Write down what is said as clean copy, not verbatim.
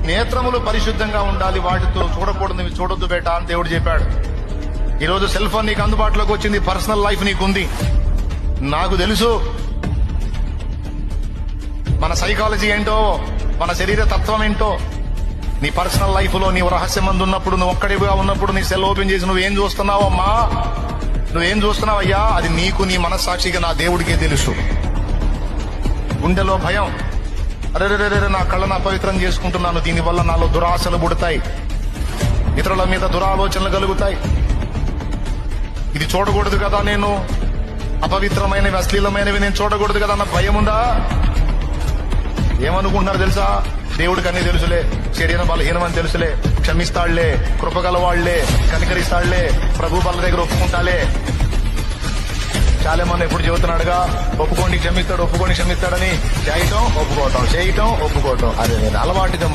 నేత్రములు పరిశుద్ధంగా ఉండాలి, వాటితో చూడకూడదు చూడొద్దు బేటా అని దేవుడు చెప్పాడు. ఈరోజు సెల్ ఫోన్ నీకు అందుబాటులోకి వచ్చింది, పర్సనల్ లైఫ్ నీకుంది. నాకు తెలుసు మన సైకాలజీ ఏంటో, మన శరీర తత్వం ఏంటో. నీ పర్సనల్ లైఫ్ లో నీవు రహస్యం మందు ఉన్నప్పుడు, నువ్వు ఒక్కడిగా ఉన్నప్పుడు నీ సెల్ ఓపెన్ చేసి నువ్వేం చూస్తున్నావు అమ్మా, నువ్వేం చూస్తున్నావయ్యా, అది నీకు నీ మనస్సాక్షిగా నా దేవుడికే తెలుసు. గుండెలో భయం, అరే నా కళ్ళను అపవిత్రం చేసుకుంటున్నాను, దీనివల్ల నాలో దురాశలు పుడతాయి, ఇతరుల మీద దురాలోచనలు కలుగుతాయి, ఇది చూడకూడదు కదా, నేను అపవిత్రమైనవి అశ్లీలమైనవి నేను చూడకూడదు కదా అన్న భయం ఉందా? ఏమనుకుంటున్నారు తెలుసా? దేవుడికి అన్నీ తెలుసులే, శరీరం బలహీనమని తెలుసులే, క్షమిస్తాళ్లే, కృపగలవాళ్లే, కనికరిస్తాళ్లే, ప్రభు వాళ్ళ దగ్గర ఒప్పుకుంటాలే. చాలామంది ఎప్పుడు చెబుతున్నాడుగా, ఒప్పుకోండి క్షమిస్తాడు, ఒప్పుకోండి క్షమిస్తాడని. చేయటం ఒప్పుకోవటం, చేయటం ఒప్పుకోవటం, అదే నేను అలవాటుగా